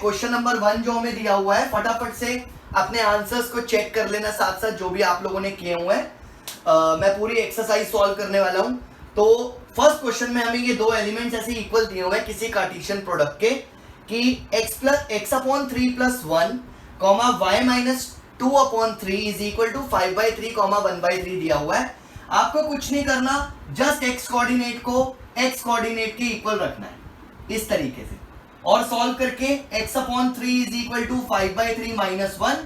Question number 1 जो हमें दिया हुआ है, फटाफट से अपने आंसर्स को चेक कर लेना साथ साथ जो भी आप लोगों ने किए हुए हैं। मैं पूरी एक्सरसाइज सॉल्व करने वाला हूं। तो फर्स्ट क्वेश्चन में हमें ये दो एलिमेंट्स ऐसे इक्वल दिए हुए हैं किसी कार्टेशियन प्रोडक्ट के कि x/3 + 1 y - 2/3 is equal to 5/3 1/3 दिया हुआ है। आपको कुछ नहीं करना, जस्ट x कोऑर्डिनेट को x कोऑर्डिनेट के इक्वल रखना है इस तरीके से और सॉल्व करके x/3 is equal to 5/3 - 1,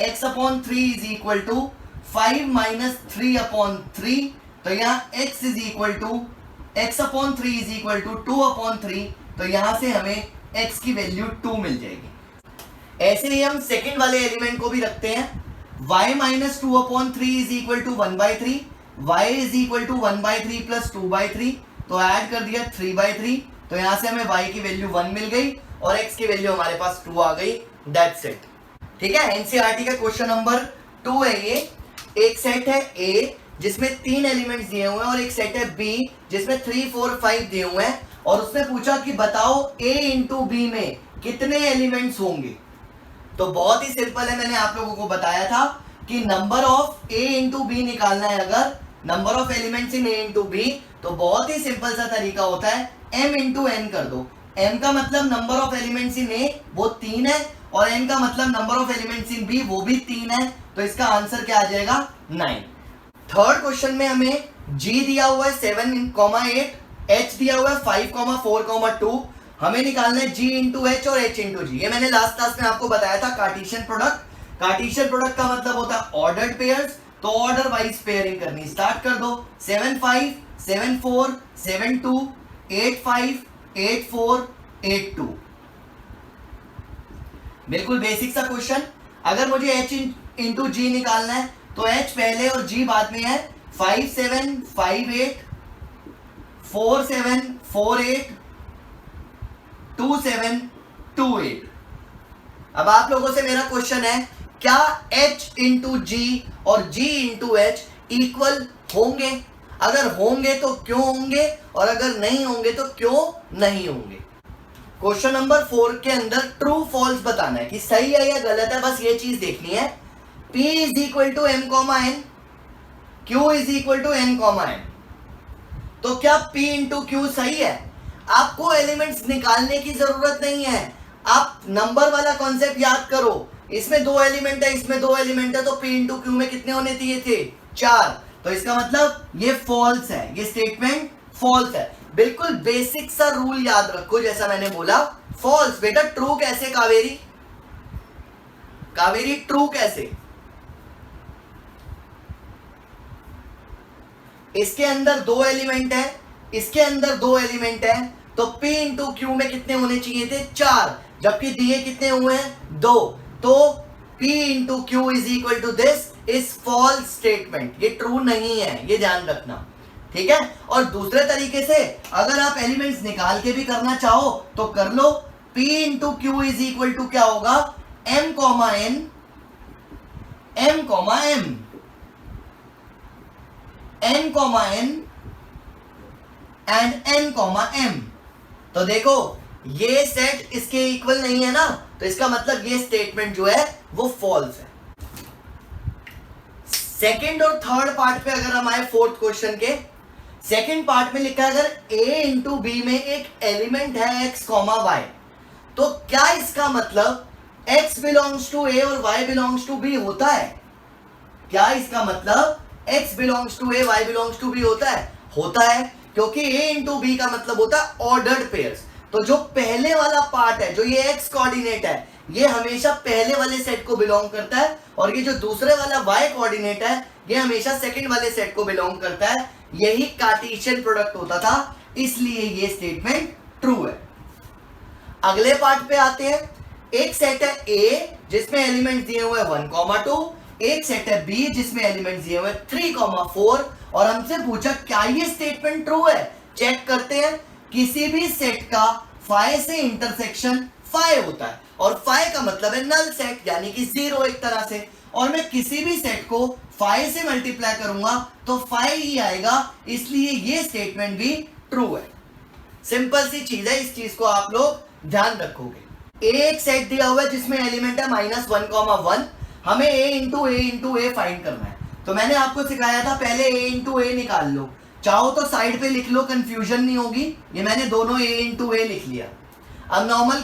x/3 is equal to 5 - 3/3। तो यहाँ x is equal to x/3 is equal to 2/3। तो यहां से हमें x की वैल्यू 2 मिल जाएगी। ऐसे ही हम सेकंड वाले एलिमेंट को भी रखते हैं, y - 2/3 is equal to 1/3, y is equal to 1/3 + 2/3। तो ऐड कर दिया 3/3। तो यहां से हमें y की वैल्यू 1 मिल गई और x की वैल्यू हमारे पास 2 आ गई। That's it. ठीक है, एनसीईआरटी का क्वेश्चन नंबर 2 है ये। एक सेट है A जिसमें 3 एलिमेंट्स दिए हुए हैं और एक सेट है B जिसमें 3, 4, 5 दिए हुए हैं और उसने पूछा कि बताओ A × B में कितने एलिमेंट्स होंगे। तो बहुत ही सिंपल है, मैंने आप लोगों को बताया था कि नंबर ऑफ A × B निकालना है। अगर number of elements in A × B तो बहुत ही सिंपल सा तरीका होता है, m × n कर दो। m का मतलब number of elements in A वो 3 है और n का मतलब number of elements in B वो भी 3 है। तो इसका आंसर क्या आ जाएगा? 9। थर्ड क्वेश्चन में हमें g दिया हुआ है 7,8, h दिया हुआ है 5,4,2। हमें निकालना है g × h और h × g। ये मैंने लास्ट क्लास में आपको बताया था कार्टेशियन प्रोडक्ट। कार्टेशियन प्रोडक्ट का मतलब होता है ऑर्डर्ड पेयर्स। तो ऑर्डर वाइज पेयरिंग करनी स्टार्ट कर दो। 7 5 7 4 7 2 8 5 8 4 8 2। बिल्कुल बेसिक सा क्वेश्चन। अगर मुझे h × g निकालना है तो h पहले और g बाद में है। 5 7 5 8 4 7 4 8 2 7 2 8। अब आप लोगों से मेरा क्वेश्चन है, क्या h × g और g × h इक्वल होंगे? अगर होंगे तो क्यों होंगे और अगर नहीं होंगे तो क्यों नहीं होंगे? क्वेश्चन नंबर 4 के अंदर ट्रू फॉल्स बताना है कि सही है या गलत है, बस ये चीज देखनी है। P is equal to m, n, Q is equal to n, n। तो क्या P × Q सही है? आपको एलिमेंट्स निकालने की जरूरत नहीं है, आप नंबर वाला कॉन्सेप्ट याद करो। इसमें 2 एलिमेंट है, इसमें 2 एलिमेंट है, तो P × Q में कितने होने चाहिए थे? 4। तो इसका मतलब ये फॉल्स है, ये स्टेटमेंट फॉल्स है। बिल्कुल बेसिक सा रूल याद रखो, जैसा मैंने बोला फॉल्स। बेटा ट्रू कैसे कावेरी? कावेरी ट्रू कैसे? इसके अंदर 2 एलिमेंट है, इसके अंदर 2 एलिमेंट है, तो P × Q में कितने होने चाहिए थे? 4, जबकि दिए कितने हुए हैं? 2। तो P × Q is equal to this is false statement. ये ट्रू नहीं है, ये ध्यान रखना। ठीक है, और दूसरे तरीके से अगर आप एलिमेंट्स निकाल के भी करना चाहो तो कर लो। P × Q is equal to क्या होगा? m, n, m, m, n, n and n, m। तो देखो ये सेट इसके इक्वल नहीं है ना, तो इसका मतलब ये स्टेटमेंट जो है वो फॉल्स है। सेकंड और थर्ड पार्ट पे अगर हम आए फोर्थ क्वेश्चन के, सेकंड पार्ट में लिखा है अगर A × B में एक एलिमेंट है x, y, तो क्या इसका मतलब x बिलोंग्स टू A और y बिलोंग्स टू B होता है? क्या इसका मतलब x belongs to A, y belongs to B होता है? होता है, क्योंकि A × B का मतलब होता है ऑर्डर्ड पेयर्स। तो जो पहले वाला पार्ट है, जो ये x कोऑर्डिनेट है, ये हमेशा पहले वाले सेट को बिलोंग करता है और ये जो दूसरे वाला y कोऑर्डिनेट है, ये हमेशा सेकंड वाले सेट को बिलोंग करता है। यही कार्टेशियन प्रोडक्ट होता था, इसलिए ये स्टेटमेंट ट्रू है। अगले पार्ट पे आते हैं। एक सेट है A जिसमें एलिमेंट्स दिए हुए 1, 2, एक सेट है B जिसमें एलिमेंट्स दिए हुए 3, 4 और हमसे पूछा क्या ये स्टेटमेंट ट्रू है। चेक करते हैं। किसी भी सेट का फाई से इंटरसेक्शन फाई होता है और फाई का मतलब है नल सेट, यानी कि 0 एक तरह से। और मैं किसी भी सेट को फाई से मल्टीप्लाई करूंगा तो फाई ही आएगा, इसलिए ये स्टेटमेंट भी ट्रू है। सिंपल सी चीज है, इस चीज को आप लोग ध्यान रखोगे। एक सेट दिया हुआ है जिसमें एलिमेंट है -1,1, हमें a इंटू ए फाइंड करना है। तो मैंने आपको सिखाया था पहले a इंटू ए निकाल लो, चाहो तो साइड पे लिख लो, कंफ्यूजन नहीं होगी। ये मैंने दोनों a इंटू ए लिख लिया। अब नॉर्मल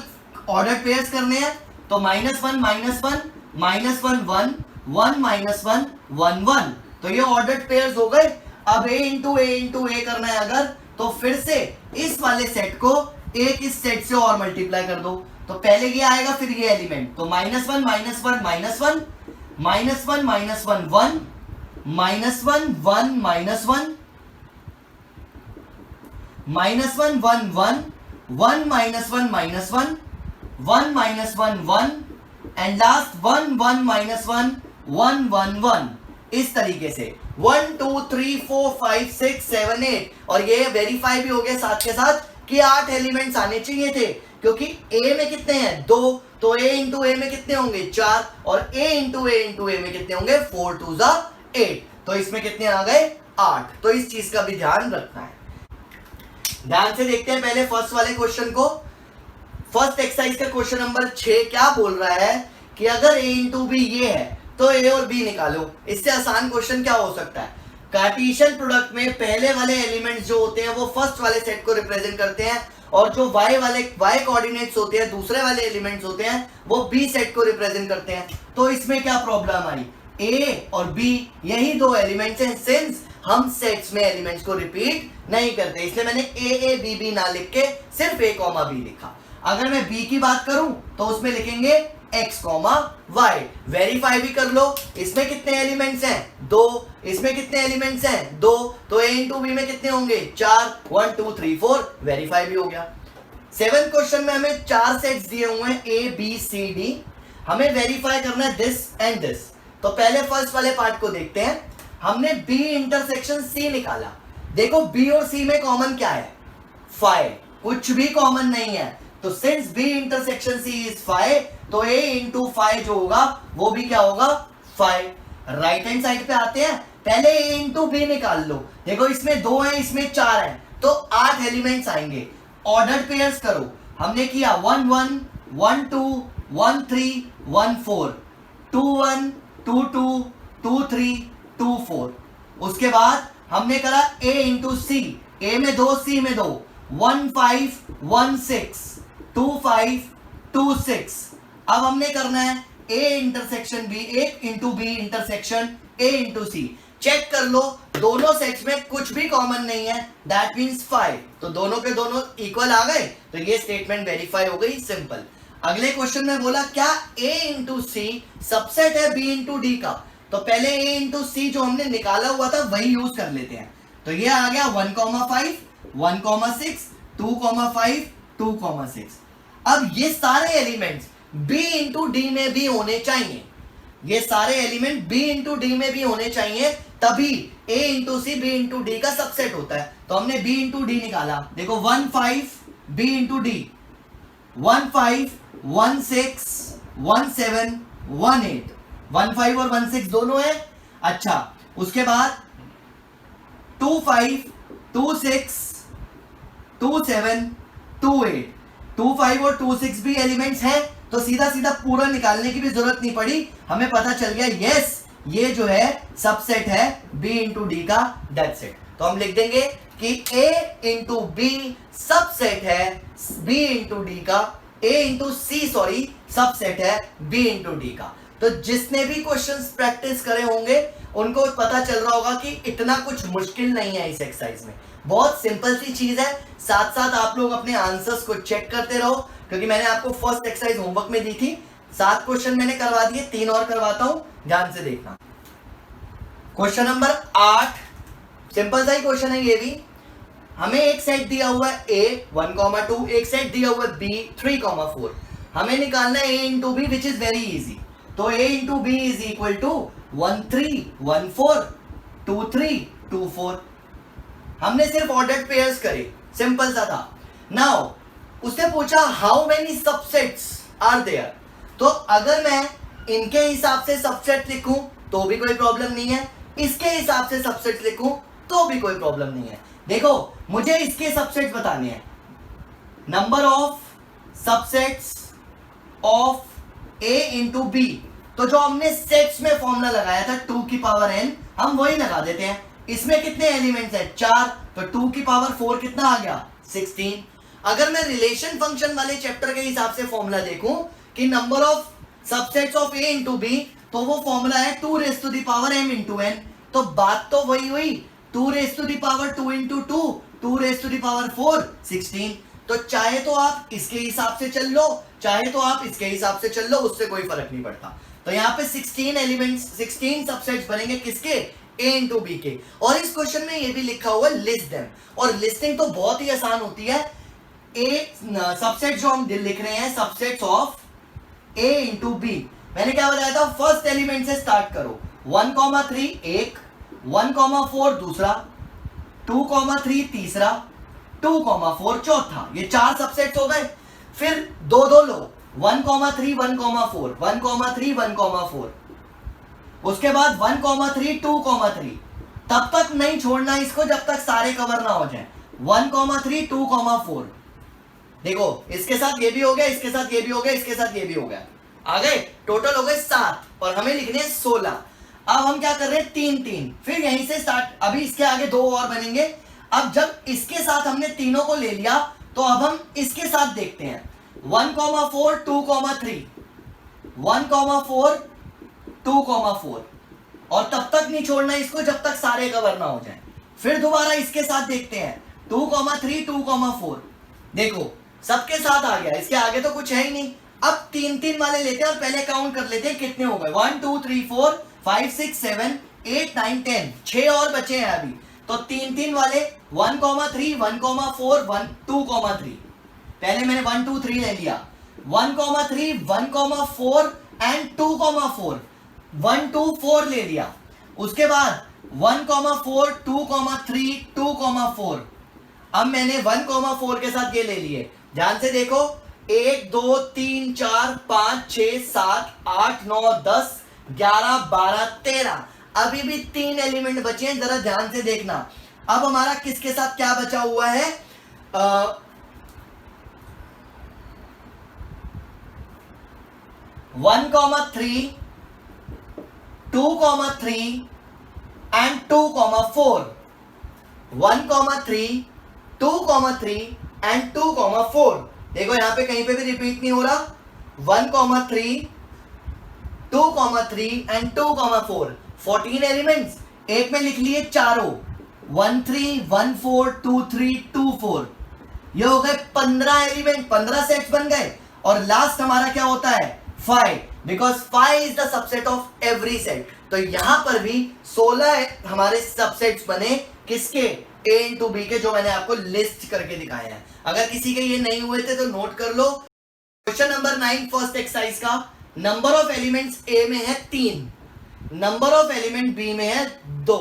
ऑर्डर पेयर्स करने हैं, तो -1 -1 -1 1 1 -1 1 1, तो ये ऑर्डर पेयर्स हो गए। अब a इंटू ए करना है अगर, तो फिर से इस वाले सेट को एक इस सेट से और मल्टीप्लाई कर दो, तो पहले ये आएगा फिर ये एलिमेंट, तो -1 -1 -1 -1 -1 -1 1 -1 1 -1 -1 -1 1 1 -1 1 -1 1 एंड लास्ट 1 1 -1 1 1 1। इस तरीके से 1 2 3 4 5 6 7 8, और ये वेरीफाई भी हो गया साथ के साथ कि 8 एलिमेंट्स आने चाहिए थे, क्योंकि a में कितने हैं 2, तो a इंटू ए में कितने होंगे 4, और a इंटू ए में कितने होंगे 4 2 8, तो इसमें कितने आ गए 8। तो इस चीज का भी ध्यान रखना है। ध्यान से देखते हैं पहले फर्स्ट वाले क्वेश्चन को। फर्स्ट एक्सरसाइज का क्वेश्चन नंबर 6 क्या बोल रहा है कि अगर a इंटू बी ये है तो a और b निकालो। इससे आसान क्वेश्चन क्या हो सकता है, कार्टेशियन प्रोडक्ट में पहले वाले एलिमेंट्स जो होते हैं वो फर्स्ट वाले सेट को रिप्रेजेंट करते हैं, और जो y कोऑर्डिनेट्स होते हैं दूसरे वाले एलिमेंट्स होते हैं वो b सेट को रिप्रेजेंट करते हैं। तो इसमें क्या प्रॉब्लम आई, a और b यही दो एलिमेंट्स हैं, सिंस हम सेट्स में एलिमेंट्स को रिपीट नहीं करते, इसलिए मैंने a b ना लिख के सिर्फ a b लिखा। अगर मैं b की बात करूं तो उसमें लिखेंगे x, y। वेरीफाई भी कर लो, इसमें कितने एलिमेंट्स हैं 2, इसमें कितने एलिमेंट्स हैं 2, तो a इंटू बी में कितने होंगे 4, 1 2 3 4, वेरीफाई भी हो गया। 7th क्वेश्चन में हमें 4 सेट्स दिए हुए हैं a b c d, हमें वेरीफाई करना है दिस एंड दिस। तो पहले फर्स्ट वाले पार्ट को देखते हैं। हमने b इंटरसेक्शन c निकाला, देखो b और c में कॉमन क्या है 5, कुछ भी कॉमन नहीं है, तो since b intersection c is 5, तो a इंटू 5 जो होगा वो भी क्या होगा 5। राइट हैंड साइड पे आते हैं, पहले a इंटू बी निकाल लो, देखो इसमें 2 है इसमें 4 है, तो 8 एलिमेंट्स आएंगे। ऑर्डर पेयर्स करो, हमने किया 1 1 1 2 1 3 1 4 2 1 2 2 2 3 2 4। उसके बाद हमने करा a इंटू सी, a में 2 c में 2, 1 5 1 6 2 5 2 6। अब हमने करना है a इंटरसेक्शन b, एक into B intersection a into C. Check कर लो दोनों सेट्स में कुछ भी कॉमन नहीं है, दैट मींस 5, तो दोनों के दोनों इक्वल आ गए, तो ये स्टेटमेंट वेरीफाई हो गई, सिंपल। अगले क्वेश्चन में बोला क्या a इंटू सी सबसेट है b इंटू डी का, तो पहले a इंटू सी जो हमने निकाला हुआ था वही यूज कर लेते हैं। तो ये आ गया 1 5 1 6 2 5 2 6। अब ये सारे एलिमेंट्स b इंटू डी में भी होने चाहिए, ये सारे एलिमेंट b इंटू डी में भी होने चाहिए, तभी a into C b into D का सबसेट होता है। तो हमने b इंटू डी निकाला, देखो 1 5 b इंटू डी 1 5 1 6 1 7 1 8, 1 5 और 1 6 दोनों है। अच्छा, उसके बाद 2 5 2 6 2 7 2 8, 2 5 और 2 6 भी एलिमेंट्स हैं, तो सीधा सीधा पूरा निकालने की भी जरूरत नहीं पड़ी, हमें पता चल गया यस ये जो है सबसेट है b इंटू डी का, दैट्स इट। तो हम लिख देंगे कि a इंटू बी सबसेट है b इंटू डी का, a into C sorry subset है b इंटू डी का। तो जिसने भी क्वेश्चंस प्रैक्टिस करे होंगे उनको पता चल रहा होगा कि इतना कुछ मुश्किल नहीं है इस एक्सरसाइज में, बहुत सिंपल सी चीज है। साथ साथ आप लोग अपने आंसर्स को चेक करते रहो, क्योंकि मैंने आपको फर्स्ट एक्सरसाइज होमवर्क में दी थी, 7 क्वेश्चन मैंने करवा दिए, 3 और करवाता हूं, ध्यान से देखना। क्वेश्चन नंबर 8, सिंपल सा ही क्वेश्चन है ये भी। हमें एक सेट दिया हुआ है a 1 2, एक सेट दिया हुआ है b 3 4, हमें निकालना है a into B which is very easy. तो a into B is equal to 1 3 1 4 2 3 2 4। हमने सिर्फ ऑर्डर्ड पेयर्स करे, सिंपल सा था। नाउ उसने पूछा how many subsets are there, तो अगर मैं इनके हिसाब से सबसेट लिखूं तो भी कोई प्रॉब्लम नहीं है, इसके हिसाब से सबसेट लिखूं तो भी कोई प्रॉब्लम नहीं है। देखो मुझे इसके सबसेट्स बताने हैं, number of subsets of A into B, तो जो हमने सेट्स में फॉर्मूला लगाया था 2 की पावर n, हम वही लगा देते हैं। इसमें कितने एलिमेंट्स हैं? 4, तो 2 की पावर 4 कितना आ गया? 16। अगर मैं रिलेशन फंक्शन वाले चैप्टर के हिसाब से फॉर्मूला देखूं कि number of subsets of A into B, तो वो फॉर्मूला है 2 raise to the power m into n। तो बात तो वही हुई, 2 raise to the power 2 into 2, 2 raise to the power 4, 16। तो चाहे तो आप इसके हिसाब से चल लो, चाहे तो आप इसके हिसाब से चल लो, उससे कोई फर्क नहीं पड़ता। तो यहाँ पे 16 एलिमेंट्स, 16 सबसेट्स बनेंगे किसके? ए इंटू बी के। और इस क्वेश्चन में ये भी लिखा हुआ है लिस्ट देम, और लिस्टिंग तो बहुत ही आसान होती है। ए सबसेट जो हम लिख रहे हैं, subsets of A into B, मैंने क्या बताया था? फर्स्ट एलिमेंट से स्टार्ट करो। 1,3 एक, 1,4 दूसरा, 2,3 तीसरा, 2,4 चौथा। ये 4 सबसेट्स हो गए। फिर दो दो लो, 1,3 1,4, 1,3 1,4, उसके बाद 1,3 2,3। तब तक नहीं छोड़ना इसको जब तक सारे कवर ना हो जाए। 1,3 2,4, देखो इसके साथ ये भी हो गया, इसके साथ ये भी हो गया, इसके साथ ये भी हो गया, आ गए, टोटल हो गए 7, और हमें लिखने हैं 16। अब हम क्या कर रहे हैं? 3 3, फिर यहीं से स्टार्ट। अभी इसके आगे 2 और बनेंगे। अब जब इसके साथ हमने तीनों को ले लिया, तो अब हम इसके साथ देखते हैं। 1,4 2,3, 1,4 2,4, और तब तक नहीं छोड़ना इसको जब तक सारे कवर ना हो जाए। फिर दोबारा इसके साथ देखते हैं, 2,3 2,4, देखो सबके साथ आ गया, इसके आगे तो कुछ है ही नहीं। अब 3 3 वाले लेते हैं और पहले काउंट कर लेते हैं कितने हो गए। 1 2 3 4 5 6 7 8 9 10, 6 और बचे हैं अभी। तो 3 3 वाले 1,3 1,4 1 2,3, पहले मैंने 1 2 3 ले लिया। 1,3 1,4 एंड 2,4, 1 2 4 ले लिया। उसके बाद 1,4 2,3 2,4, अब मैंने 1,4 के साथ ये ले लिए। ध्यान से देखो, 1 2 3 4 5 6 7 8 9 10 11 12 13, अभी भी 3 एलिमेंट बचे हैं, जरा ध्यान से देखना। अब हमारा किसके साथ क्या बचा हुआ है? 1,3 2,3 एंड 2,4, 1,3 2,3 एंड 2,4। देखो यहां पे कहीं पे भी रिपीट नहीं हो रहा। 1,3 2,3 एंड 2,4, 14 एलिमेंट्स एक में लिख लिए चारों, 1 3 1 4 2 3 2 4। ये हो गए 15 एलिमेंट, 15 सेट्स बन गए। और लास्ट हमारा क्या होता है? 5, because 5 is the subset of every set. तो यहां पर भी 16 हमारे सबसेट्स बने, किसके? ए इंटू बी के, जो मैंने आपको लिस्ट करके दिखाया है। अगर किसी के ये नहीं हुए थे तो नोट कर लो। क्वेश्चन नंबर 9 फर्स्ट एक्सरसाइज का, नंबर ऑफ एलिमेंट्स ए में है 3, नंबर ऑफ एलिमेंट बी में है 2।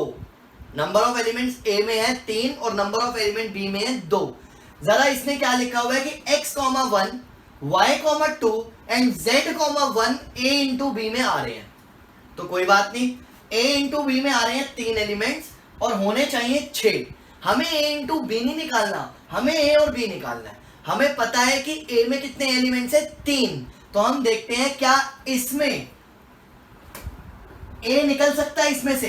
नंबर ऑफ एलिमेंट्स ए में है 3 और नंबर ऑफ एलिमेंट बी में है 2। जरा इसमें क्या लिखा हुआ है कि x, 1 y, 2 and z, 1 a into B में आ रहे हैं। तो कोई बात नहीं, a इंटू बी में आ रहे हैं 3 एलिमेंट्स और होने चाहिए 6। हमें a इंटू बी नहीं निकालना, हमें a और b निकालना है। हमें पता है कि a में कितने एलिमेंट्स है? 3। तो हम देखते हैं क्या इसमें a निकल सकता है इसमें से?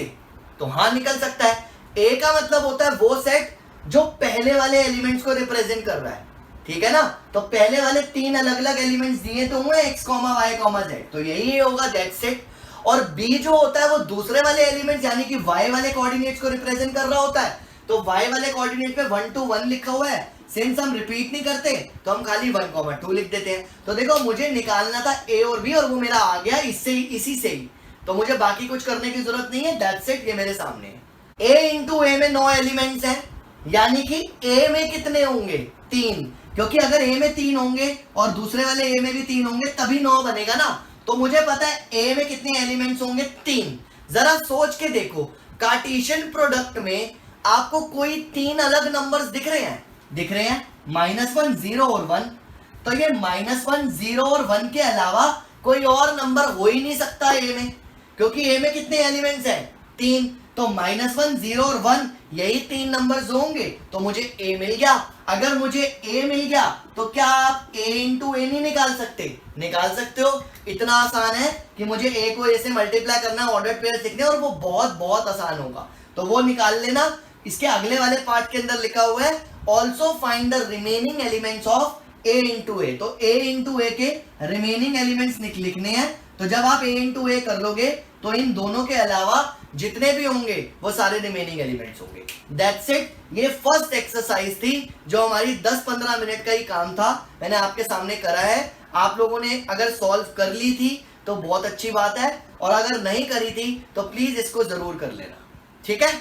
तो हाँ निकल सकता है। a का मतलब होता है वो सेट जो पहले वाले एलिमेंट्स को रिप्रेजेंट कर रहा है, ठीक है ना? तो पहले वाले 3 अलग अलग एलिमेंट्स दिए तो हुए x, y, z, तो यही होगा दैट सेट। और b जो होता है वो दूसरे वाले एलिमेंट्स यानी कि y वाले कोऑर्डिनेट्स को रिप्रेजेंट कर रहा होता है। तो y वाले कोऑर्डिनेट पे 1 2 1 लिखा हुआ है, सिंस हम रिपीट नहीं करते तो हम खाली 1, 2 लिख देते हैं। तो देखो मुझे निकालना था a और b और वो मेरा आ गया इससे ही, इसी से ही। तो मुझे बाकी कुछ करने की जरूरत नहीं है, दैट्स इट। ये मेरे सामने है। a इंटू ए में 9 एलिमेंट्स हैं, यानी कि a में कितने होंगे? 3, क्योंकि अगर a में 3 होंगे और दूसरे वाले a में भी 3 होंगे तभी 9 बनेगा ना। तो मुझे पता है a में कितने एलिमेंट्स होंगे? 3। जरा सोच के देखो, कार्टेशियन प्रोडक्ट में आपको कोई 3 अलग नंबर्स दिख रहे हैं? दिख रहे हैं, -1 0 और 1। तो ये -1 0 और 1 के अलावा कोई और नंबर हो ही नहीं सकता a में, क्योंकि a में कितने एलिमेंट्स हैं? 3। तो -1 0 और 1 यही 3 नंबर्स होंगे तो मुझे a मिल गया। अगर मुझे a मिल गया तो क्या आप a इंटू ए नहीं निकाल सकते? निकाल सकते हो। इतना आसान है कि मुझे a को a से मल्टीप्लाई करना है, ऑर्डर पेयर लिखने, और वो बहुत बहुत आसान होगा, तो वो निकाल लेना। इसके अगले वाले पार्ट के अंदर लिखा हुआ है also find the remaining elements of a into a, तो a इंटू ए के रिमेनिंग एलिमेंट्स लिखने हैं। तो जब आप a इंटू ए कर लोगे तो इन दोनों के अलावा जितने भी होंगे वो सारे रिमेनिंग एलिमेंट्स होंगे। That's it. ये फर्स्ट एक्सरसाइज थी जो हमारी 10-15 मिनट का ही काम था, मैंने आपके सामने करा है। आप लोगों ने अगर सॉल्व कर ली थी तो बहुत अच्छी बात है, और अगर नहीं करी थी तो प्लीज इसको जरूर कर लेना, ठीक है।